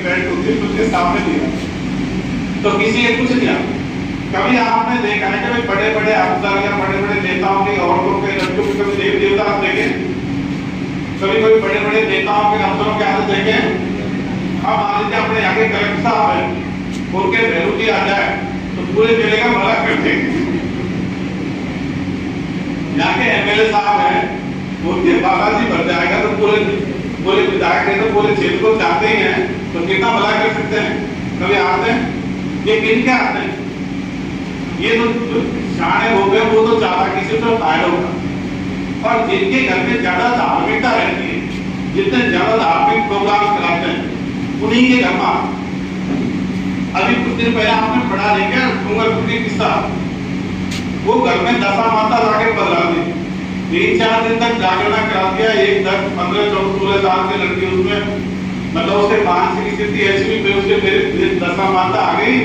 Belt होती है उसके सामने दिया तो किसी के कुछ नहीं आता। कभी आपने देखा है कि भाई बड़े बड़े अफसर या बड़े बड़े नेताओं के औरतों के लड़कियों के कभी देव देवता आप देखे? कभी कोई बड़े बड़े नेताओं के अफसरों के हाथ देखे? अब मान लीजिए अपने यहाँ के कलेक्टर साहब है, उनके भैरू जी आ जाए तो पूरे जिले का भला कर देंगे। यहाँ के एमएलए साहब है, उनके बालाजी भर जाएगा तो पूरे विधायक है तो पूरे क्षेत्र को चाहते ही हैं तो कितना भला कर सकते हैं? कभी आते हैं? ये किन के आते हैं? ये तो शाणे हो गए वो तो ज्यादा किसी से फायदा होगा। और जिनके घर में ज्यादा धार्मिकता रहती है, जितने ज्यादा धार्मिक प्रोग्राम कराते हैं उन्हीं के घर में। अभी कुछ दिन पहले आपने पढ़ा नहीं क्या डूंगरपुर की किस्सा? वो घर में दशा माता जाके बदला दी, 3-4 दिन तक जागरण करा दिया। एक 10, 15, 14, 16 साल की लड़की उसमें मतलब उसके मानसिक स्थिति ऐसी हुई, फिर उसके मेरे दशा माता आ गई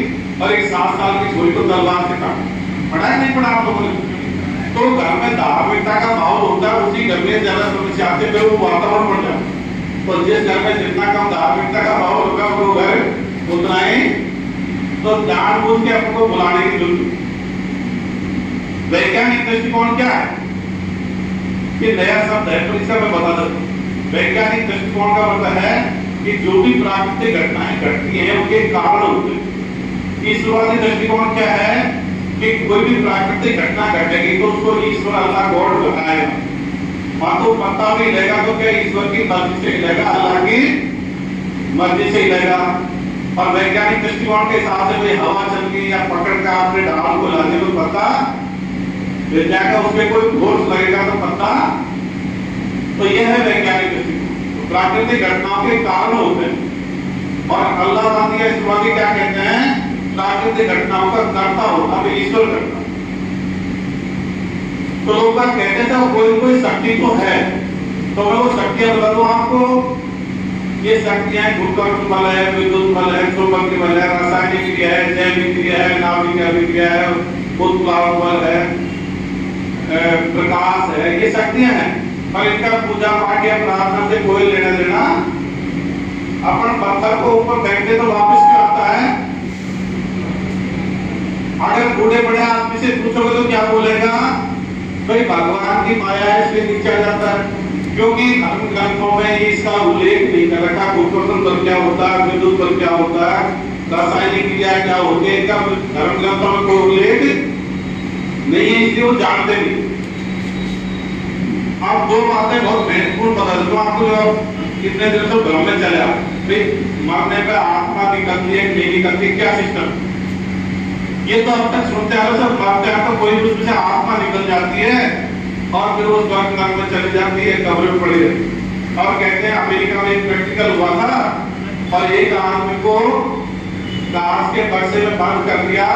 और एक 7 साल की छोरी को तलवार से काटा। पढ़ा है नहीं पढ़ा आप लोगों ने? तो घर में धार्मिकता का माहौल होता है, उसी घर में ज्यादा समस्या आते हैं, वो वातावरण बन जाता है। तो जिस घर में जितना कम धार्मिकता का माहौल होगा वो घर उतना ही तो जानबूझ के आपको बुलाने की जरूरत। वैज्ञानिक दृष्टिकोण क्या है? ये नया शब्द है तो इसका मैं बता देता हूँ। वैज्ञानिक दृष्टिकोण का मतलब है कि जो भी प्राकृतिक घटनाएं घटती हैं उनके कारण होते हैं। ईश्वरवादी दृष्टिकोण क्या है कि कोई भी प्राकृतिक घटना घटेगी तो उसको ईश्वर अल्लाह गॉड बताएगा। वहां तो पता भी हिलेगा तो क्या ईश्वर की मर्जी से हिलेगा, अल्लाह की मर्जी से हिलेगा। और वैज्ञानिक दृष्टिकोण के हिसाब से कोई हवा चल गई या पकड़ का आपने डाल को लाने को पता फिर जाकर उसमें कोई फोर्स लगेगा तो पता। तो यह है वैज्ञानिक दृष्टिकोण। तो प्राकृतिक घटनाओं के कारण होते हैं। और अल्लाहवादी या ईश्वरवादी क्या कहते हैं? प्राकृतिक घटनाओं का कर्ता होता है ईश्वर करता। तो लोग कहते थे कोई शक्ति तो है, तो मैं वो शक्तियां बता दूं आपको। ये शक्तियां गुरुत्वाकर्षण बल है, विद्युत बल है, चुंबकीय बल है, रासायनिक क्रिया है, जैविक क्रिया है, नाभिक अभिक्रिया है, उत्प्लावक बल है, प्रकाश है, ये शक्तियां हैं। पर इनका पूजा पाठ या प्रार्थना से कोई लेना देना। अपन पत्थर को ऊपर फेंकते तो वापस क्यों आता है? अगर बूढ़े बड़े आदमी से पूछोगे तो क्या बोलेगा? भाई भगवान की माया है इसलिए नीचे आ जाता है। क्योंकि धर्म ग्रंथों में इसका उल्लेख नहीं कर रखा। गुरुत्वाकर्षण बल क्या होता है, विद्युत बल क्या होता है, रासायनिक क्रिया क्या होती है, इनका धर्म ग्रंथों में कोई उल्लेख नहीं है, इसलिए वो जानते नहीं। आप दो बातें बहुत महत्वपूर्ण बता देता हूँ आपको जो कितने दिन से भ्रम में चले आप। मरने पर आत्मा निकलती है नहीं निकलती, क्या सिस्टम? ये तो अब तक सुनते आ रहे सब मरते हैं तो कोई उसमें से आत्मा निकल जाती है और फिर वो स्वर्ग नरक में चली जाती है, कब्र में पड़ी रहती। और कहते हैं अमेरिका में एक प्रैक्टिकल हुआ था और एक आदमी को कांच के बक्से में बंद कर दिया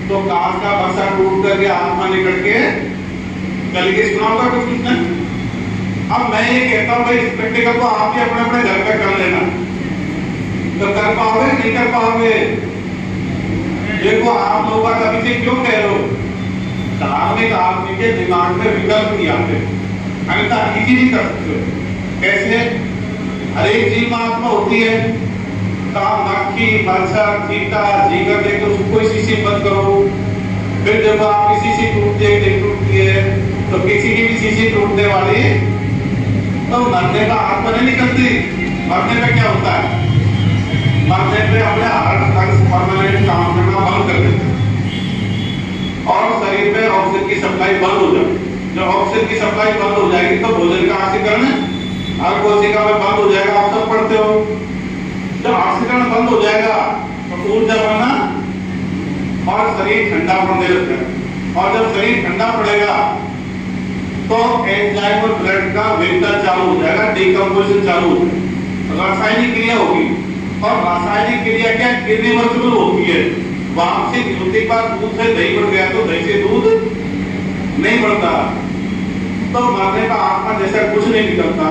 तो कांच का बक्सा टूट करके आत्मा निकल के चल गई। सुना होगा कुछ उसने? अब मैं ये कहता हूँ भाई इस प्रैक्टिकल को आप भी अपने अपने घर पे कर लेना, तो कर पाओगे नहीं कर पाओगे? देखो आप लोग अभी से क्यों कह रहे हो? धार्मिक आदमी के दिमाग में विकल्प नहीं आते, अन्यथा इजी नहीं कर सकते। कैसे? हर एक जीव आत्मा होती है, मक्खी, मच्छर, चीता, झींगा देख के उसको कोई शीशी बंद करो, फिर जब आपकी शीशी टूटती है तो किसी की भी शीशी टूटने वाली तो मरने का आत्मा नहीं निकलती। मरने में क्या होता है? मरने पे अपने हार्ट लंग्स परमानेंट काम करना बंद कर देते हैं और शरीर में ऑक्सीजन की सप्लाई बंद हो जाती। जब ऑक्सीजन की सप्लाई बंद हो जाएगी तो भोजन का ऑक्सीकरण हर कोशिका में बंद हो जाएगा। आप सब पढ़ते हो। जब ऑक्सीकरण बंद हो जाएगा तो ऊर्जा बनना और शरीर ठंडा पड़ने लगता है। और जब शरीर ठंडा पड़ेगा तो एंजाइम और ब्लड का विघटन चालू हो जाएगा, डिकम्पोजिशन चालू हो जाएगा, रासायनिक क्रिया होगी। और रासायनिक क्रिया क्या इरिवर्सिबल होती है। वापसी होने के बाद दूध से दही बढ़ गया तो दही से दूध नहीं बढ़ता। तो मरने का आत्मा जैसा कुछ नहीं निकलता।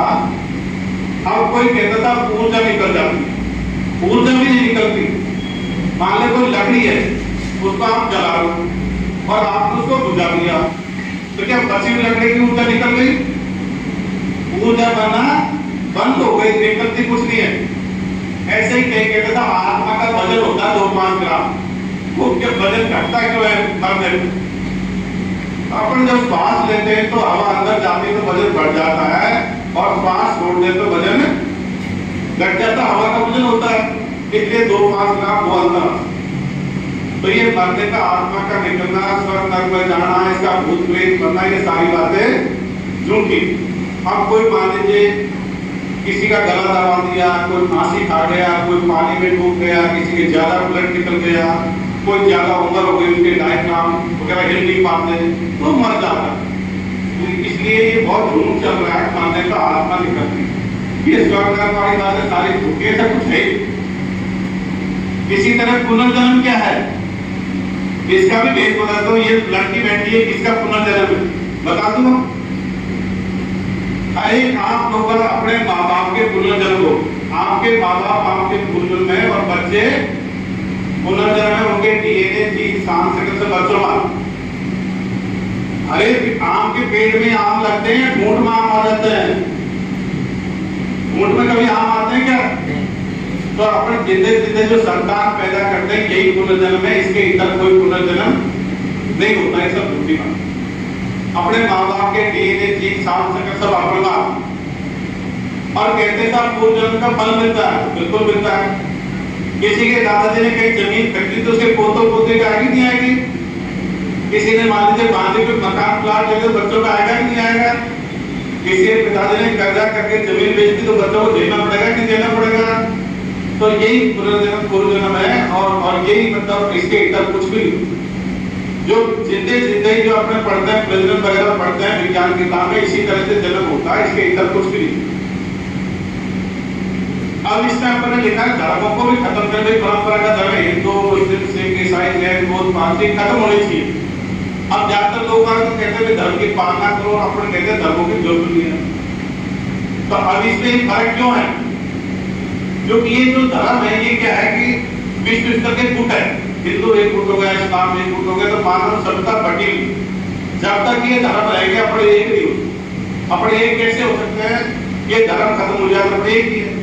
अब कोई कहता था ऊर्जा निकल जाती, ऊर्जा भी नहीं निकलती। मान ले कोई लकड़ी है, उसको आप जला लो और आपने उसको बुझा दिया तो क्या बची हुई लकड़ी की ऊर्जा निकल गई? ऊर्जा बनना बंद हो गई, निकलती कुछ नहीं है। ऐसे ही कहीं कहते था आत्मा का वजन होता है 2-5 ग्राम, वो क्या वजन घटता क्यों है मरने में? अपन जब श्वास लेते हैं तो हवा अंदर जाती है तो वजन बढ़ जाता है, और श्वास छोड़ते तो वजन घट जाता, हवा का वजन होता है, इसलिए 2-5 ग्राम वो अंदर। तो ये मरने का, आत्मा का निकलना, स्वर्ग नरक में जाना, इसका भूत प्रेत बनना, ये सारी बातें झूठी। अब कोई मान लीजिए किसी का गला दबा दिया, कोई फांसी खा गया, कोई पानी में डूब गया, किसी के ज्यादा ब्लड निकल गया, कोई ज्यादा उम्र हो गई, उसके डायफ्राम वगैरह हिल नहीं पाते तो मर जाता। इसलिए ये बहुत झूठ चल रहा है मानने का आत्मा निकलती है। ये स्वर्ग नरक वाली बातें सारी झूठी, ऐसा कुछ है। इसी तरह पुनर्जन्म क्या है, इसका भी भेद बता दो। ये लड़की बैठी है, किसका पुनर्जन्म बता दो। अरे आप लोग अपने माँ बाप के पुनर्जन्म हो, आपके माँ बाप आपके पुनर्जन्म है, और बच्चे पुनर्जन्म है, उनके डीएनए जीन सांस्कृतिक से बच्चों में। अरे आम के पेड़ में आम लगते हैं, ऊंट में आम आ जाते हैं, ऊंट में कभी आम आते हैं क्या? तो अपने जिंदे जिंदे जो संतान पैदा करते हैं यही पुनर्जन्म है, इसके इधर कोई पुनर्जन्म नहीं होता है, सब झूठी बात। अपने माँ बाप के डीएनए जीन सांस्कृतिक सब अपना, और कहते सब पूर्व जन्म का फल मिलता है, बिल्कुल मिलता है। किसी के दादाजी ने कहीं जमीन खरीदी तो उसके पोतों पोते का आएगी नहीं आएगी? किसी ने मान लीजिए बांधे पे मकान प्लाट लेकर बच्चों का आएगा कि नहीं आएगा? किसी के पिताजी ने कर्जा करके जमीन बेच दी तो बच्चों को देना पड़ेगा कि देना पड़ेगा? तो यही पुनर्जन्म पूर्व जन्म है, और यही मतलब इसके इधर कुछ भी जो जिंदे जिंदे जो अपने पढ़ते हैं, प्रजनन वगैरह पढ़ते हैं विज्ञान किताब में, इसी तरह से जन्म होता है, इसके इधर कुछ भी नहीं। अब इसमें अपने लिखा है धर्मों को भी खत्म कर दे, परंपरा का धर्म हिंदू मुस्लिम सिख ईसाई जैन बौद्ध पारसी खत्म होनी चाहिए। अब ज्यादातर लोग कहते हैं धर्म की पालना करो, अपने कहते हैं धर्मों की जरूरत नहीं है। तो अब इसमें फर्क क्यों है? क्योंकि ये जो धर्म है ये क्या है कि विश्व स्तर के गुट है, हिंदू एक गुट हो गया, इस्लाम एक गुट हो गया, तो मानव सभ्यता बटी। जब तक ये धर्म रहेंगे अपने एक नहीं हो, अपने एक कैसे हो सकते हैं? ये धर्म खत्म हो जाए अपने एक ही है।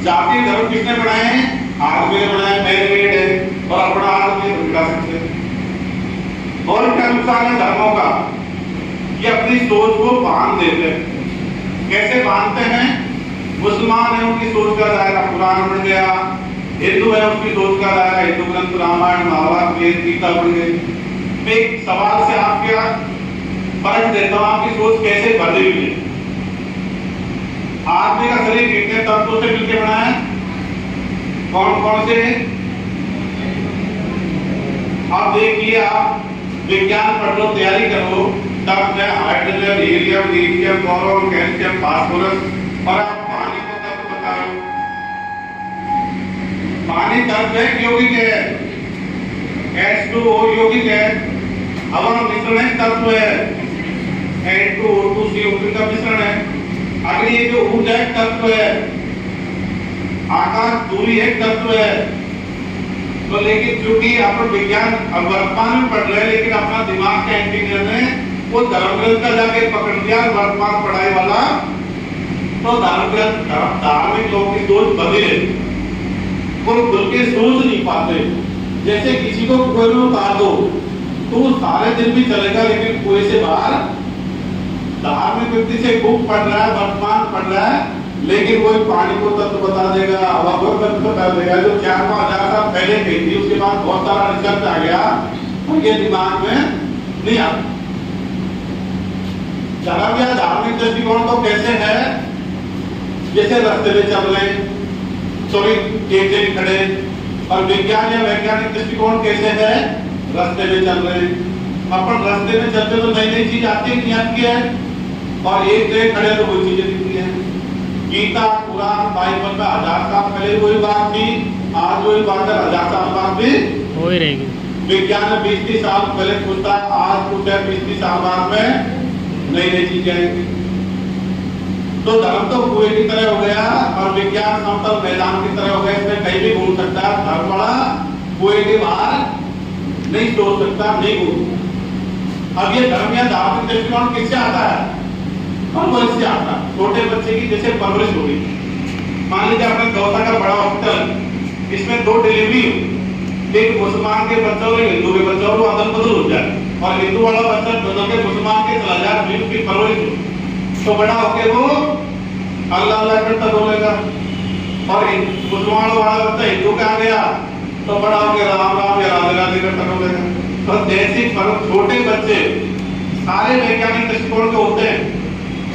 जातीय धर्म किसने बनाए हैं? आदमी ने बनाए, मैन मेड है, और अपना आदमी बना सकते हैं। और क्या नुकसान है धर्मों का? ये अपनी सोच को बांध देते हैं। कैसे बांधते हैं? मुसलमान है उनकी सोच का दायरा कुरान बन गया, हिंदू है उसकी सोच का दायरा हिंदू ग्रंथ रामायण महाभारत वेद गीता बन गई। मैं एक सवाल से आपके फर्क देता हूँ, आपकी सोच कैसे बदली हुई है? आदमी का शरीर कितने तत्वों से मिलकर बना है? कौन कौन से? अब देखिए, आप विज्ञान पढ़ लो, तैयारी करो, तब में hydrogen, helium, lithium, boron, calcium, phosphorus, और आप पानी को तत्व बता रहे हो। पानी तत्व है, यौगिक है, H2O यौगिक है, हवा मिश्रण है, तत्व है, N2O2 CO2 का मिश्रण है, अग्नि जो ऊर्जा एक तत्व है, आकाश दूरी एक तत्व है। तो लेकिन चूंकि अपन विज्ञान अब वर्तमान में पढ़ रहे हैं, लेकिन अपना दिमाग का इंजीनियर ने वो धर्म ग्रंथ का जाके पकड़ लिया वर्तमान पढ़ाई वाला, तो धर्म ग्रंथ धार्मिक लोगों की सोच बदले, वो खुल के सोच नहीं पाते। जैसे किसी को कुएं में उतार दो तो वो सारे दिन भी चलेगा, लेकिन कुएं से बाहर धार्मिक व्यक्ति से खूब पढ़ रहा है, वर्तमान पढ़ रहा है, लेकिन वो पानी को तत्व बता देगा, हवा को तत्व बता देगा, जो 4-5 साल पहले कही थी, उसके बाद बहुत सारा रिसर्च आ गया और ये दिमाग में नहीं आता। धर्म या धार्मिक दृष्टिकोण तो कैसे है? जैसे रास्ते में चल रहे, सॉरी एक जगह खड़े, और विज्ञान या वैज्ञानिक दृष्टिकोण कैसे है? रास्ते में चल रहे, अपन रास्ते में चलते तो नई नई चीज आती है, आती है, और एक जगह खड़े तो वो चीजें दिखती है। गीता, कुरान, बाइबल में 1000 साल पहले वही बात थी, आज वही बात है, 1000 साल बाद भी वही रहेगी। विज्ञान में 20-30 साल पहले पूछता है, आज पूछता है 20-30 साल बाद में नई नई चीजें आएंगी। तो धर्म तो कुएं की तरह हो गया और विज्ञान समतल मैदान की तरह हो गया, इसमें कहीं भी घूम सकता है। धर्म बड़ा कुएं के बाहर नहीं सोच सकता, नहीं घूम। अब ये धर्म या धार्मिक दृष्टिकोण किससे आता है? परवरिश से आता है। छोटे बच्चे की जैसे परवरिश होगी, मान लीजिए आपने दौसा का बड़ा हॉस्पिटल, इसमें 2 डिलीवरी, एक मुसलमान के बच्चा और हिंदू के बच्चा, और वो अदल बदल हो जाए, और हिंदू वाला बच्चा दोनों के मुसलमान के चला जाए, फिर उसकी परवरिश हो, तो बड़ा होके वो अल्लाह अल्लाह करता बोलेगा। और मुसलमान वाला बच्चा हिंदू का आ गया तो बड़ा होके राम राम या राधे राधे करता बोलेगा। तो जैसे छोटे बच्चे सारे वैज्ञानिक दृष्टिकोण के होते हैं,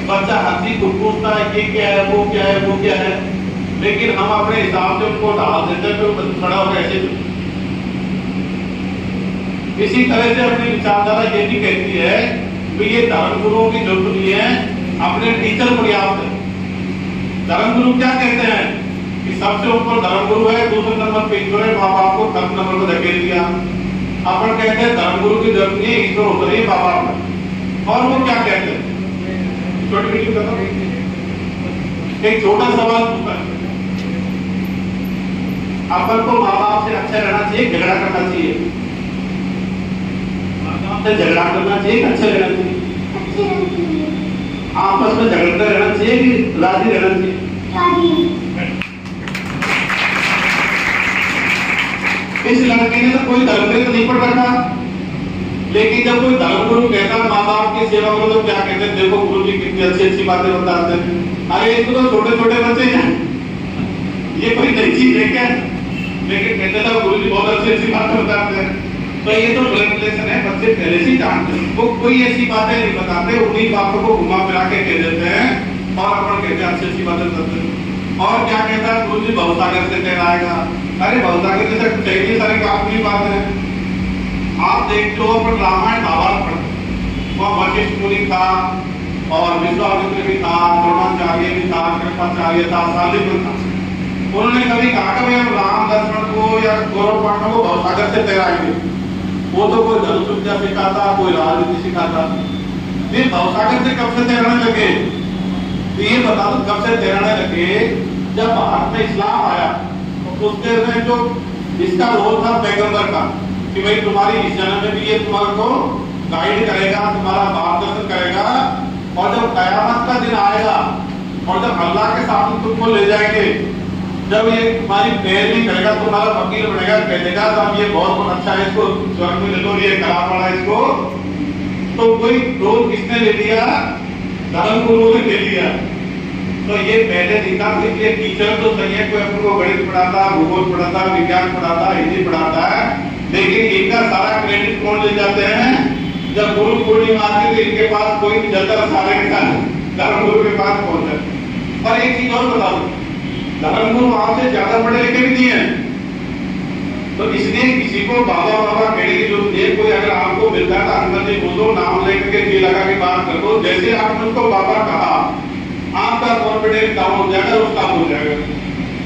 बच्चा हर चीज को पूछता है कि क्या है, वो क्या है, वो क्या है, लेकिन हम अपने हिसाब से उनको डाल देते हैं, तो बच्चा बड़ा होकर ऐसे। इसी तरह से अपनी विचारधारा ये भी कहती है कि ये धर्म गुरुओं की जरूरत नहीं है, अपने टीचर पर्याप्त है। धर्म गुरु क्या कहते हैं कि सबसे ऊपर धर्म गुरु है, दूसरे नंबर पे ईश्वर है, माँ बाप को फर्स्ट नंबर पर धकेल दिया। अपन कहते हैं धर्म गुरु की जरूरत नहीं है, ईश्वर ऊपर ही माँ बाप है। और वो क्या कहते हैं, छोटी वीडियो करता हूं, एक छोटा सवाल पूछा, अपन को माँ बाप से अच्छा रहना चाहिए, झगड़ा करना चाहिए? माँ बाप से झगड़ा करना चाहिए, अच्छा रहना चाहिए? आपस में झगड़ते रहना चाहिए कि राजी रहना चाहिए? इस लड़के ने तो कोई धर्म ग्रंथ नहीं पढ़ रखा, लेकिन जब कोई धर्म गुरु कहता है माँ बाप की सेवा करो, तो क्या कहते हैं, देखो गुरु जी कितनी अच्छी अच्छी बातें बताते हैं। अरे इसको तो छोटे छोटे बच्चे हैं, ये कोई नई चीज है क्या? लेकिन कहते थे गुरु जी बहुत अच्छी अच्छी बातें बताते हैं। तो ये तो रिलेशन है, बच्चे पहले से जानते हैं, वो कोई ऐसी बातें नहीं बताते, उन्हीं बातों को घुमा फिरा के कह देते हैं और अपन कहते हैं अच्छी अच्छी बातें बताते हैं। और क्या कहता है गुरु जी, भवसागर से कहलाएगा। अरे भवसागर से कई सारी काफी बात है, आप देखते हो अपन रामायण महाभारत पढ़ते, वहाँ वशिष्ठ मुनि था और विश्वामित्र भी था, द्रोणाचार्य भी था, कृपाचार्य था, शालिग्राम था। उन्होंने कभी कहा कि हम राम लक्ष्मण को या कौरव पांडवों को भवसागर से तैराएंगे? वो तो कोई धनुष विद्या सिखाता, कोई राजनीति सिखाता। ये भवसागर से कब से तैरने लगे? तो ये बता दो कब से तैरने लगे? जब भारत में इस्लाम आया तो उसके में जो इसका रोल था पैगंबर का कि भाई तुम्हारी इस जन्म में भी ये तुम्हारे को गाइड करेगा, तुम्हारा मार्गदर्शन करेगा, और जब कयामत का दिन आएगा और जब अल्लाह के सामने तुमको ले जाएंगे, जब ये तुम्हारी पैरवी करेगा, तुम्हारा फकीर बनेगा, कह देगा तो ये बहुत अच्छा है, इसको स्वर्ग में ले लो, ये खराब पड़ा इसको। तो कोई रोल किसने ले लिया? धर्म गुरु ने ले लिया। तो ये पहले दिखा कि ये टीचर तो सही है, कोई अपन को गणित पढ़ाता, भूगोल पढ़ाता, विज्ञान पढ़ाता, हिंदी पढ़ाता है, लेकिन इनका सारा क्रेडिट कौन ले जाते हैं? जब गुरु पूर्णिमा आती है तो इनके पास कोई नहीं चलता, सारे के साथ धर्म गुरु के पास पहुंच जाते। और एक चीज और बता दो, धर्म गुरु आपसे ज्यादा पढ़े लिखे भी नहीं है, तो इसलिए किसी को बाबा बाबा कहने की जरूरत नहीं है। कोई अगर आपको मिलता है तो अंदर से बोलो, नाम लेकर के जी लगा के बात कर दो, जैसे आपने उसको बाबा कहा, आपका कॉन्फिडेंस डाउन हो जाएगा, उसका हो जाएगा,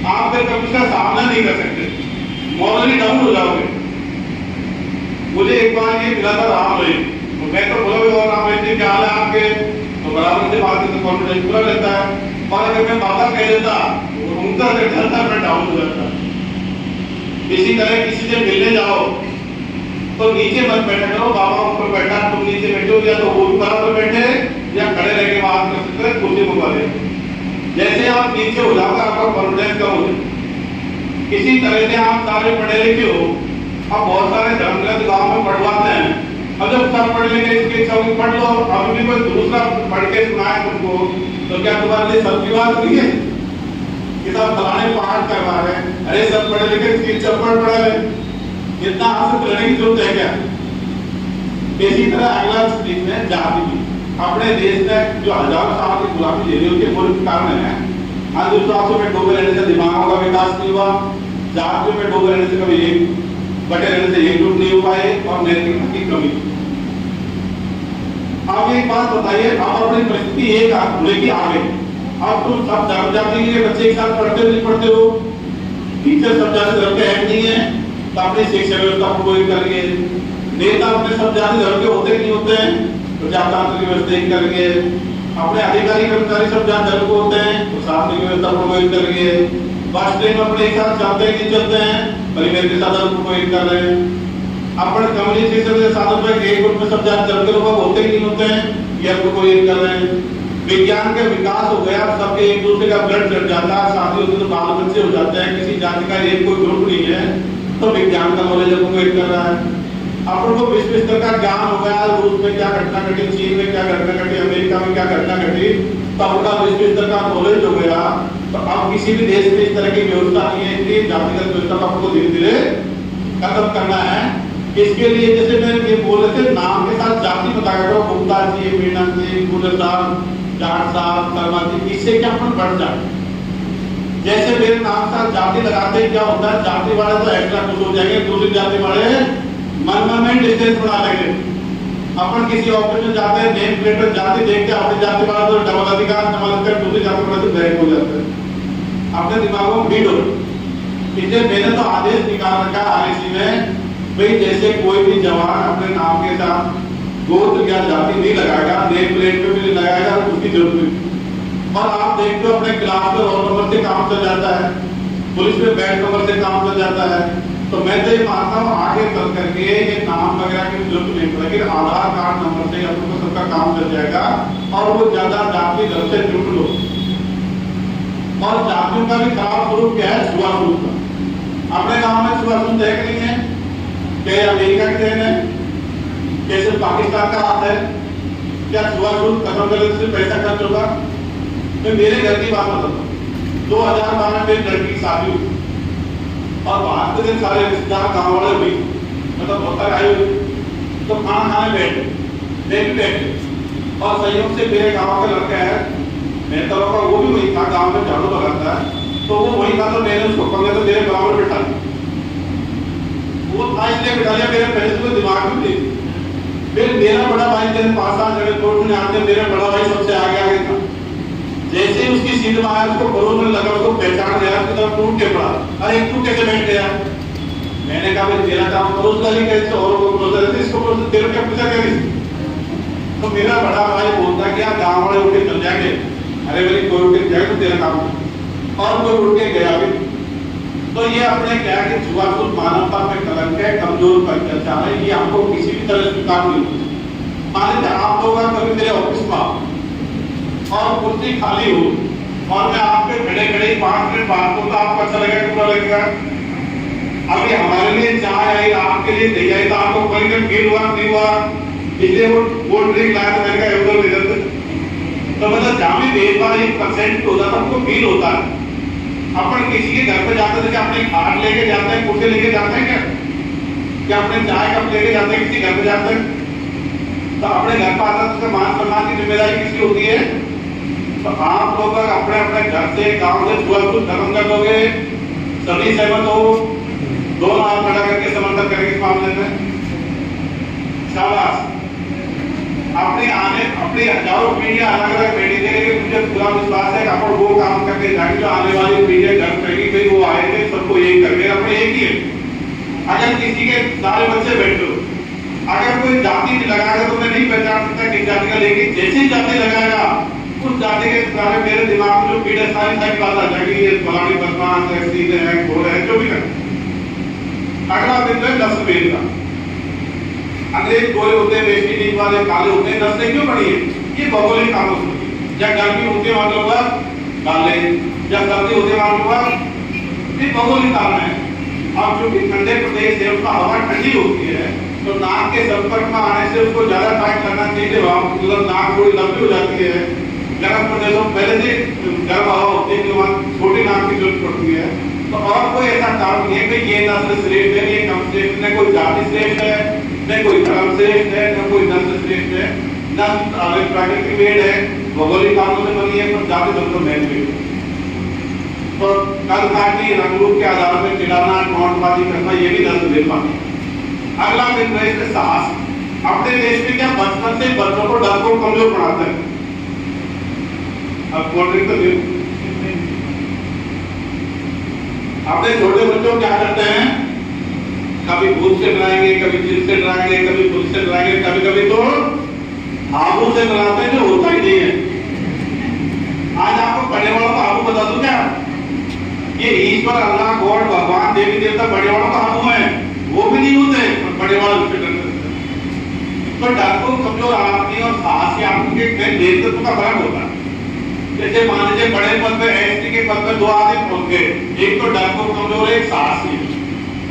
आप फिर कभी उसका सामना नहीं कर सकते, मॉरली डाउन हो जाओगे। मुझे एक बार ये मिला था राम भाई, तो मैं तो बोला और राम भाई जी क्या हाल है आपके, तो बराबर से बात करते कॉन्फिडेंस पूरा रहता है। और अगर मैं बाबा कह देता तो उनका रहता मैं डाउन हो जाता। इसी तरह किसी से मिलने जाओ तो नीचे मत बैठा करो, बाबा ऊपर बैठा तुम नीचे बैठो, या तो वो बराबर बैठे या खड़े रह के बात कर सकते हैं, कुर्सी को वाले। जैसे आप नीचे हो जाओगे आपका कॉन्फिडेंस कम हो जाए। इसी तरह से आप सारे पढ़े लिखे हो, अब बहुत सारे धर्म ग्रंथ गाँव में पढ़वाते हैं, अब जब सब पढ़ लेंगे इसकी इच्छा होगी पढ़ लो, अभी भी कोई दूसरा पढ़ के सुनाए तुमको, तो क्या तुम्हारे लिए सबकी बात नहीं है कि सब फलाने पाठ करवा रहे हैं? अरे सब पढ़े लिखे इसकी इच्छा पढ़ रहे, इतना आसक्त रहने की जरूरत है क्या? इसी तरह अगला चीज है जाति की। अपने देश में जो हजारों साल की गुलामी झेली उसके मूल कारण है अंधविश्वासों में डूबे रहने से दिमागों का विकास नहीं हुआ, जातियों में डूबे रहने से कभी एक बटे रहने से एकजुट नहीं हो पाए, और नैतिकता की कमी। आप एक बात बताइए, आप अपनी परिस्थिति एक होने की आगे, आप तुम सब धर्म जाति के बच्चे एक साथ पढ़ते नहीं पढ़ते हो, टीचर सब जाति धर्म के हैं नहीं है, तो अपनी शिक्षा व्यवस्था को कोई करेंगे, नेता अपने सब जाति धर्म के होते नहीं होते हैं, प्रजातांत्रिक व्यवस्था ही करेंगे, अपने अधिकारी कर्मचारी सब जाति धर्म को होते हैं, प्रशासनिक व्यवस्था को कोई करेंगे, बस ट्रेन अपने एक साथ चलते नहीं चलते हैं, परिवहन के साधन को कोई कर रहे हैं, अपन कम्युनिकेशन के साधन में एक ग्रुप में सब जाति धर्म के लोग होते ही नहीं होते हैं, ये आपको कोई कर रहे हैं। विज्ञान का विकास हो गया, सबके एक दूसरे का ब्लड चढ़ जाता है, शादी होती तो बाल बच्चे हो जाते हैं, किसी जाति का एक कोई ग्रुप नहीं है, तो विज्ञान का नॉलेज अपने कर रहा है। अपन को विश्व स्तर का ज्ञान हो गया, रूस में क्या घटना घटी, चीन में क्या घटना घटी, अमेरिका में क्या घटना घटी, तो अपना विश्व स्तर का नॉलेज हो गया। तो अब किसी भी देश में इस तरह की व्यवस्था नहीं है, इसलिए जातिगत व्यवस्था को आपको धीरे धीरे खत्म करना है। इसके लिए जैसे मैं ये बोल रहे थे, नाम के साथ जाति बता करो, गुप्ता जी, मीना जी, गुलर साहब, जाट साहब, शर्मा जी, इससे क्या अपन बढ़ जाए। जैसे मेरे नाम साथ जाति लगाते क्या होता है, जाति वाले तो एक्स्ट्रा कुछ हो जाएंगे, दूसरी जाति वाले मन में डिस्टेंस बना लेंगे। अपन किसी ऑफिस में जाते हैं, नेम प्लेट पर जाति देखते हैं, अपनी जाति वाला तो डबल अधिकार दूसरी जाति वाला तो बैक हो जाता है, अपने दिमागों में भीड़ हो। इसलिए मैंने तो आदेश निकाल रखा आरएसी में, भाई जैसे कोई भी जवान अपने नाम के साथ गोत्र या जाति नहीं लगाएगा, नेम प्लेट पे भी नहीं लगाएगा, उसकी जरूरत नहीं। और आप देखते हो अपने क्लास में रोल नंबर से काम चल जाता है, पुलिस में बैच नंबर से काम चल जाता है। तो मैं तो ये मानता हूँ आगे चल करके ये नाम वगैरह की जरूरत नहीं पड़ेगी, आधार कार्ड नंबर से आप लोगों को सबका काम चल जाएगा। और वो ज्यादा जाति घर से जुड़ लो। और जातियों का भी खराब स्वरूप क्या है, छुआछूत का। अपने गांव में छुआछूत है कि नहीं है? क्या अमेरिका की देन है? कैसे पाकिस्तान का हाथ है? क्या छुआछूत खत्म करने से पैसा खर्च होगा? मैं मेरे घर की बात बताता हूँ। 2012 में लड़की की शादी हुई और बाद के दिन सारे रिश्तेदार गाँव वाले हुई, मतलब बहुत आई हुई, तो खाना खाने बैठे और संयोग से मेरे गांव का लड़का है, मैं तो वो भी वही था, गांव में झाड़ू लगाता है, तो वो वही था। तो मैंने उसको पकड़े तो मेरे बराबर बिठा दिया। वो था इसलिए बिठा लिया, मेरे पहले से दिमाग में नहीं। फिर मेरा बड़ा भाई जब 5 साल जगह कोर्ट में आते, मेरा बड़ा भाई सबसे आगे था। जैसे ही उसकी सीट में आया, उसको परोस में लगा, उसको पहचान गया, उसकी तरफ टूट के पड़ा। अरे तू कैसे बैठ गया? मैंने कहा भाई तेरा काम परोस वाली कैसे और वो परोस रहते, इसको परोस तेरे क्या पूछा करी? तो मेरा बड़ा भाई बोलता कि यार गाँव वाले उठ के चल जाएंगे। अरे भाई कोई उठ के जाए तो तेरा काम, और कोई उठ के गया भी। तो ये अपने क्या कि छुआछूत मानवता में कलंक है, कमजोर पर चर्चा है, ये हमको किसी भी तरह स्वीकार नहीं होती। मान लीजिए आप लोग कभी मेरे ऑफिस में और कुर्सी खाली हो और मैं आपके खड़े खड़े 5 मिनट बात करूं तो आपको अच्छा लगेगा, बुरा लगेगा? अभी हमारे लिए चाय आई, आपके लिए दही आई, तो आपको कोई फील हुआ नहीं हुआ? इसलिए वो कोल्ड ड्रिंक लाया तो मैंने कहा उधर इधर से, तो मतलब जहाँ भी भेदभाव 1% होता था हमको फील होता है। अपन किसी के घर पे जाते थे क्या अपने खाट लेके जाते हैं, कुर्सी लेके जाते हैं क्या अपने चाय कप लेके जाते हैं किसी घर पे जाते हैं? तो अपने घर पर आता तो मान सम्मान की जिम्मेदारी किसकी होती है? तो आप लोग अपने अपने घर से गांव से छुआछूत खत्म कर दोगे, सभी सहमत हो, दोनों हाथ खड़ा करके समर्थन करेंगे इस मामले में। शाबाश। अपनी हजारों पीढ़ियां अलग अलग पीढ़ी देंगे, मुझे पूरा विश्वास है कि अपन वो काम करके जाएंगे जो आने वाली पीढ़ियां घर करेगी। भाई वो आए थे सबको यही करके अपने एक ही है। अगर किसी के सारे बच्चे बैठे हो, अगर कोई जाति लगाएगा तो मैं नहीं पहचान सकता किस जाति का, लेकिन जैसी जाति लगाएगा उस जाति के बारे में मेरे दिमाग में जो पीढ़े सारी बात आ जाएगी, ये फलानी बदमाश है, सीधे हैं, घोड़े हैं, जो भी है। अगला दिन है नस्ल भेद का। अंग्रेज गोरे होते हैं, वेस्ट इंडीज वाले काले होते हैं, नस्लें क्यों बढ़ी है? ये भौगोलिक कारणों से। जब गर्मी होती है वहां लोग काले, जब सर्दी होती है वहां लोग, ये भौगोलिक कारण है। अब जो कि ठंडे प्रदेश है उसका हवा ठंडी होती है, तो नाक के संपर्क में आने से उसको ज्यादा टाइट करना चाहिए, मतलब नाक थोड़ी लंबी हो जाती है। गर्म प्रदेशों में पहले से गर्म हवा होती है, वहाँ छोटी नाक की जरूरत पड़ती है। तो और कोई ऐसा कारण नहीं है कि ये नस्ल श्रेष्ठ है, ये कम श्रेष्ठ है, कोई जाति श्रेष्ठ है, न कोई धर्म श्रेष्ठ है, न कोई नस्ल श्रेष्ठ है। नस्ल प्राकृतिक भेद है, भौगोलिक कारणों से बनी है, पर जाति धर्म भेद है। तो कल काटी रंग रूप के आधार में चिढ़ाना, टोंटबाजी करना, ये भी नस्ल भेद पाती है। अगला दिन देश में साहस। अपने देश में क्या बचपन से बच्चों को डर को कमजोर बनाते हैं। अब कोल्ड ड्रिंक तो अपने छोटे बच्चों क्या करते हैं, कभी भूत से डराएंगे, कभी जिन से डराएंगे, कभी पुलिस से डराएंगे, कभी कभी तो आबू से डराते हैं जो होता ही नहीं है। आज आपको बड़े वालों का आबू बता दूं क्या? ये ईश्वर, अल्लाह, गॉड, भगवान, देवी देवता बड़े वालों का आबू है, वो भी नहीं होते, बड़े वाले उससे डरते हैं। तो डर को कमजोर आदमी और साहसी आदमी के नेतृत्व का फर्क होता है। जैसे मान लीजिए बड़े पद पे एसटी के पद पे दो आदमी पहुंच गए, एक तो डरपोक कमजोर है, एक साहसी है।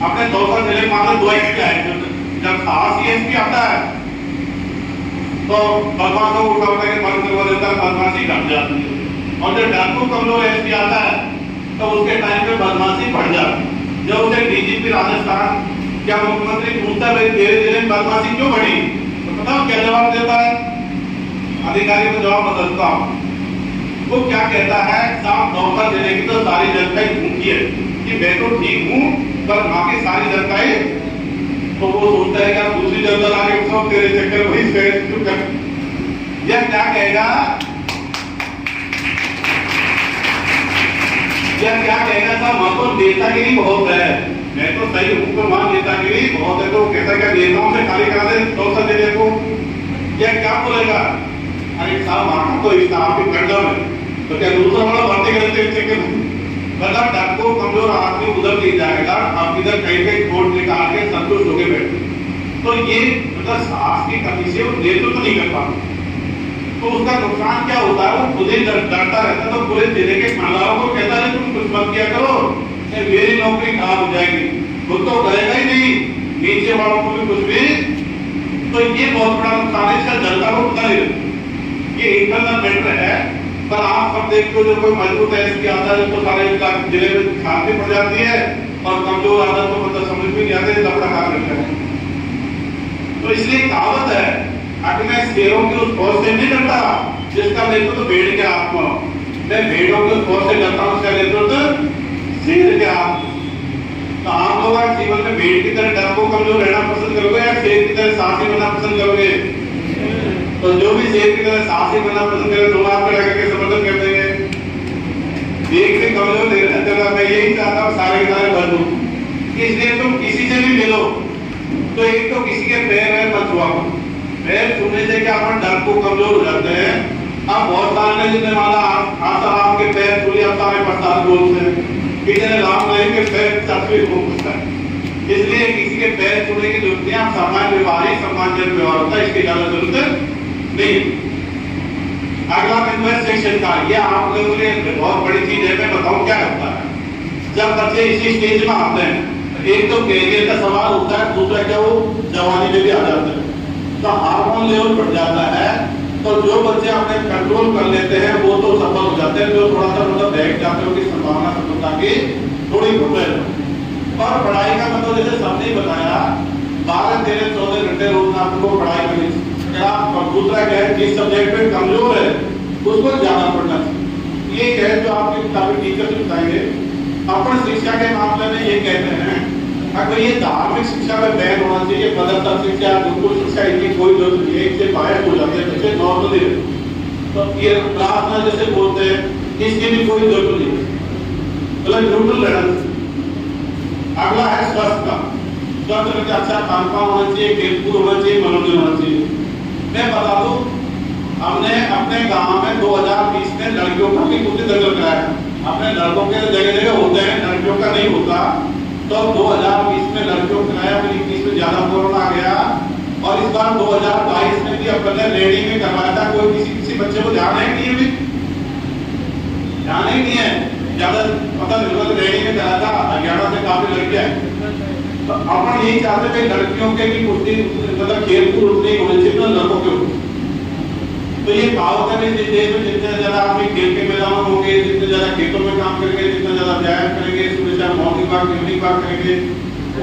अपने दौसा जिले मान लो 2 एसपी आए, जब साहसी एसपी आता है तो बदमाशों को उठाने के मन करवा देता है, बदमाशी घट जाती है। और जब डरपोक कमजोर एसपी आता है तो उसके टाइम पे बदमाशी बढ़ जाती है। जब उसे डीजीपी राजस्थान क्या मुख्यमंत्री पूछता है तेरे जिले में बदमाशी क्यों बढ़ी, तो पता क्या जवाब देता है, अधिकारी को जवाब बदलता हूँ। वो क्या कहता है, साहब दौसा जिले की तो सारी जनता ही झूठी है कि मैं तो ठीक हूँ पर बाकी सारी जनता ही, तो वो सोचता है कि दूसरी जनता आगे सब तेरे चक्कर वही क्यों कर, यह क्या कहेगा, यह क्या कहेगा साहब वहां तो नेतागिरी बहुत है, मैं तो सही हूँ पर वहां नेतागिरी बहुत है। तो कहता क्या नेताओं से खाली करा दे दौसा जिले को, यह क्या बोलेगा, अरे साहब वहां तो इस आपके कंडम है, तो क्या दूसरा वाला भर्ती करते मतलब डरपोक कमजोर आदमी उधर नहीं जाएगा, आप इधर कहीं कहीं वोट निकाल के संतुष्ट होके बैठे। तो ये मतलब साहस की कमी से वो नेतृत्व नहीं कर पाते, तो उसका नुकसान क्या होता है, वो खुद ही डरता रहता है। तो पूरे जिले के खानदारों को कहता है तुम कुछ मत किया करो, मेरी नौकरी खराब हो जाएगी, खुद तो करेगा ही नहीं, नीचे वालों को भी कुछ भी। तो ये बहुत बड़ा नुकसान है, इसका जनता को पता नहीं रहता, ये इंटरनल मैटर है। पर आप सब देखते हो जो कोई मजबूत एसपी आता है तो सारे जिले में शांति पड़ जाती है, और कमजोर आता है तो मतलब समझ में नहीं आते लफड़ा खा करते हैं। तो इसलिए कहावत है, अगर मैं शेरों की उस फौज से नहीं डरता जिसका नेतृत्व तो भेड़ के हाथ में, मैं भेड़ों की उस फौज से डरता हूँ जिसका नेतृत्व शेर के हाथ। तो आप लोग आज जीवन में भेड़ की तरह डर को कमजोर रहना पसंद करोगे या शेर की तरह साहसी बनना पसंद करोगे? तो जो भी शेर की तरह साहसी बनना पसंद करे दोनों हाथ पे लगा के समर्थन कर देंगे। एक से कमजोर नहीं रहता, मैं यही चाहता हूँ सारे के सारे भर दूं। इसलिए तुम किसी से भी मिलो तो एक तो किसी के पैर मत छुआ, पैर छूने से क्या अपन डर को कमजोर हो जाते हैं। अब बहुत साल में जितने वाला आसाराम के पैर छूले अब सारे प्रसाद बोलते हैं, किसी राम रहीम के पैर तस्वीर हो सकता है। इसलिए किसी के पैर छूने की जरूरत नहीं, आप सामान्य व्यवहार ही सम्मानजनक व्यवहार होता है, इसकी ज्यादा जरूरत नहीं। अगला बिंदु है शिक्षण का, यह आप लोगों के लिए बहुत बड़ी चीज है। मैं बताऊं क्या होता है जब बच्चे इसी स्टेज में आते हैं, एक तो कैरियर का सवाल होता है, दूसरा क्या वो जवानी में भी आ जाते हैं, तो हार्मोन लेवल बढ़ जाता है। तो जो बच्चे अपने कंट्रोल कर लेते हैं वो तो सफल हो जाते हैं, जो थोड़ा सा मतलब बैठ जाते हैं उनकी संभावना सफलता की थोड़ी घट है। और पढ़ाई का मतलब जैसे सबने बताया 12-13-14 घंटे रोज आपको पढ़ाई करनी चाहिए। और दूसरा क्या है, जिस सब्जेक्ट में कमजोर है उसको ज्यादा पढ़ना चाहिए। ये क्या है जो आपके किताबी टीचर बताएंगे। अपन शिक्षा के मामले में ये कहते हैं अगर ये धार्मिक शिक्षा में बैन होना चाहिए, मदरसा शिक्षा गुरुकुल शिक्षा इनकी कोई जरूरत नहीं है, इससे बाहर हो जाते हैं बच्चे नॉर्मली। तो ये प्रार्थना जैसे बोलते हैं इसकी भी कोई जरूरत नहीं, मतलब न्यूट्रल रहना चाहिए। अगला है स्वास्थ्य का, स्वास्थ्य में अच्छा खान पान होना चाहिए, खेलकूद होना चाहिए, मनोरंजन होना चाहिए। मैं बता दूं हमने अपने गांव में 2020 में लड़कियों का भी कुछ दर्ज कराया। अपने लड़कों के जगह जगह होते हैं, लड़कियों का नहीं होता। तो 2020 में लड़कियों को कराया, फिर 21 में ज्यादा कोरोना आ गया, और इस बार 2022 में भी अपन ने रेडी में करवाया था। कोई किसी बच्चे को ध्यान है कि अभी ध्यान ही नहीं है, ज्यादा पता नहीं, रेडी में कराया था। 11 से काफी लड़कियां हैं। तो अपन यही चाहते हैं लड़कियों के भी कुछ मतलब खेल कूद उतनी होनी चाहिए लड़कों के। तो ये कहावत है कि देश में जितने ज्यादा आदमी खेल के मैदान में होंगे, जितने ज्यादा खेतों में काम करेंगे, जितना ज्यादा व्यायाम करेंगे, सुबह शाम मॉर्निंग वॉक इवनिंग वॉक करेंगे,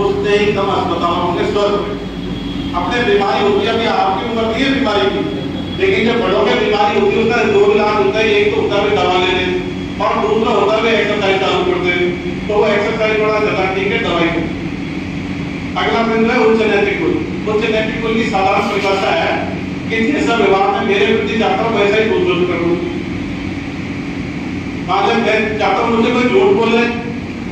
उतने ही कम अस्पतालों होंगे स्वस्थ। अपने बीमारी होती है, अभी आपकी उम्र नहीं है बीमारी की, लेकिन जब बड़ों में बीमारी होती है उसका 2 इलाज होता है। एक तो होता है दवा लेने, और दूसरा होता है एक्सरसाइज चालू करते हैं। तो वो एक्सरसाइज बड़ा ज्यादा ठीक है, दवाई। अगला बिंदु है उच्च नैतिक मूल्य। उच्च नैतिक मूल्य की साधारण परिभाषा है कि जैसा व्यवहार में मेरे प्रति चाहता हूँ वैसा ही दूसरों से करूँ। मैं चाहता हूँ मुझे कोई झूठ बोले,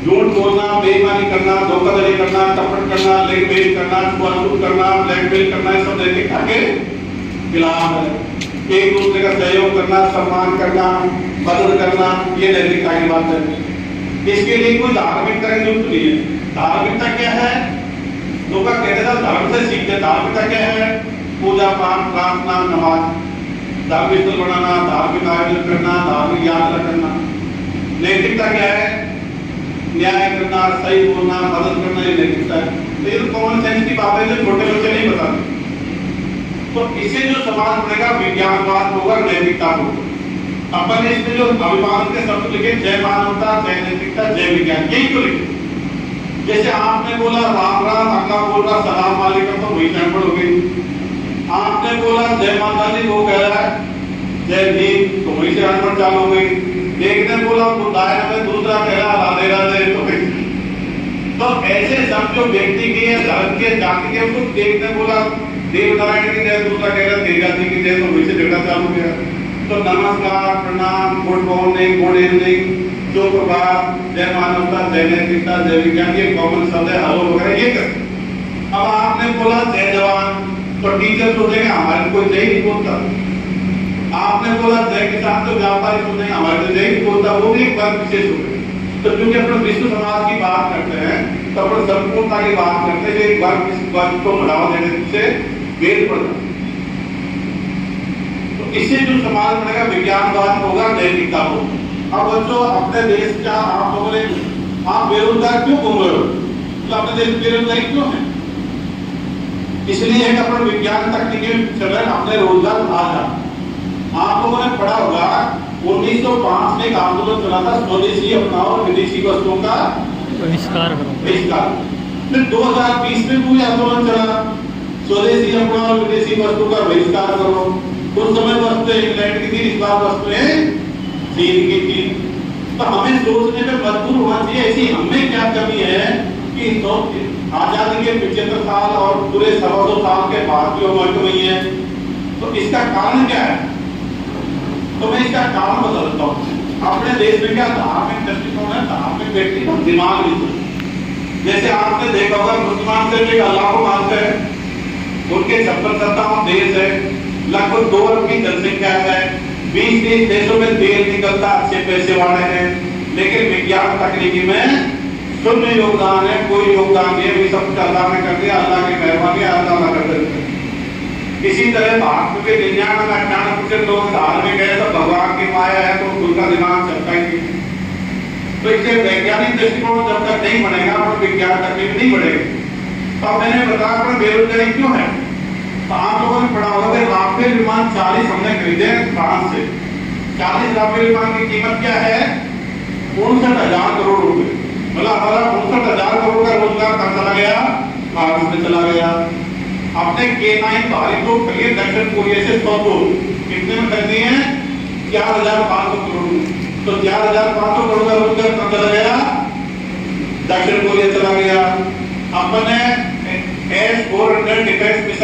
झूठ बोलना, बेईमानी करना, धोखाधड़ी करना, कपट करना, लेनदेन करना, छुआछूत करना, ब्लैकमेल करना, ये सब नैतिकता के खिलाफ है। एक दूसरे का सहयोग करना, सम्मान करना, मदद करना, ये नैतिकता की बात है। इसके लिए कोई धार्मिकता की जरूरत नहीं है। धार्मिकता क्या है? लोग कहते हैं धर्म से सीखते। धार्मिकता क्या है? पूजा पाठ, प्रार्थना, नमाज। धार्मिक स्थल बनाना, धार्मिक आयोजन करना, धार्मिक यात्रा करना। नैतिकता क्या है? न्याय करना, सही बोलना, मदद करना, ये नैतिकता है। तो ये कॉमन सेंस की बात है जो छोटे बच्चे नहीं बताते। तो इसे जो समाज बनेगा विज्ञानवाद होगा, नैतिकता होगा। अपन ने इसमें जो अभिवादन के शब्द लिखे, जय मानवता, जय नैतिकता, जय विज्ञान, यही तो लिखे। जैसे आपने बोला राम राम, अगला बोल रहा सलाम वालेकुम, तो वही गड़बड़ हो गई। आपने बोला जय माता दी, वो कह रहा है जय भीम, तो वही से गड़बड़ चालू हो गई। एक ने बोला बुद्धाय में, दूसरा कह रहा राधे राधे, तो ऐसे सब जो व्यक्ति की है, धर्म के, जाति के, उसको एक ने बोला देव नारायण की जय, दूसरा कह रहा देवता जी की जय, तो वही से झगड़ा चालू किया। तो नमस्कार, प्रणाम, गुड मॉर्निंग, गुड इवनिंग, जो प्रभात, जय मानवता, जय नैतिकता, जय विज्ञान, ये कॉमन शब्द है, हेलो वगैरह ये कर। अब आपने बोला जय जवान, तो टीचर सोचेंगे हमारे कोई जय नहीं बोलता। आपने बोला जय किसान, तो व्यापारी सोचेंगे हमारे तो जय नहीं बोलता, वो भी एक वर्ग विशेष हो गए। तो क्योंकि अपन विश्व समाज की बात करते हैं, तो अपन संपूर्णता की बात करते हैं, एक वर्ग को बढ़ावा देने से भेद पड़ता। तो इससे जो समाज बनेगा विज्ञानवाद होगा, नैतिकता होगा। अब बच्चों अपने देश का आप लोगों ने, आप बेरोजगार क्यों घूम रहे हो? तो अपने देश बेरोजगारी क्यों है? इसलिए है कि अपन विज्ञान तकनीकी चले अपने रोजगार बढ़ा जा। आप लोगों ने पढ़ा होगा 1905 में एक आंदोलन चला था, स्वदेशी अपनाओ विदेशी वस्तुओं का बहिष्कार करो। फिर 2020 में कोई आंदोलन चला, स्वदेशी अपनाओ विदेशी वस्तु का बहिष्कार करो। उस समय वस्तुएं इंग्लैंड की थी, इस बार वस्तुएं चीन की थी। तो हमें सोचने में मजबूर होना चाहिए, ऐसी हमें क्या कमी है कि आजादी के 75 साल और पूरे 125 साल के बाद भी हम नहीं है। तो इसका कारण क्या है? तो मैं इसका कारण बता हूँ। अपने देश में क्या धार्मिक दृष्टिकोण है, धार्मिक व्यक्ति का दिमाग नहीं। जैसे आपने देखा होगा मुसलमान से भी अल्लाह को मानते हैं, उनके 56-57 देश है, लगभग 2 अरब की जनसंख्या है, 20-30 देशों में तेल निकलता, अच्छे पैसे वाले हैं, लेकिन विज्ञान तकनीकी में शून्य योगदान है, कोई योगदान नहीं है। सब कुछ अल्लाह ने कर दिया, अल्लाह की मेहरबानी, अल्लाह कर देते। इसी तरह भारत के 99-98% लोग धार्मिक है, तो भगवान की माया है, तो उनका दिमाग चलता ही नहीं। तो इससे वैज्ञानिक दृष्टिकोण जब तक नहीं बनेगा और विज्ञान तकनीक नहीं बढ़ेगी। तो मैंने बताया पर बेरोजगारी क्यों है? तो आप लोगों ने पढ़ा होगा राफेल विमान 40 हमने खरीदे फ्रांस से। 40 राफेल विमान की कीमत क्या है? 59,000 करोड़ रुपए। मतलब हमारा 59,000 करोड़ का रोजगार कहाँ चला गया? फ्रांस में चला गया। अपने K9 भारी तोप खरीदे दक्षिण कोरिया से 100 तोप, कितने में खरीदी है? 4,500 करोड़। तो 4,500 करोड़ का रोजगार कहाँ चला गया? दक्षिण कोरिया चला गया। अपने S-400 डिफेंस मिसाइल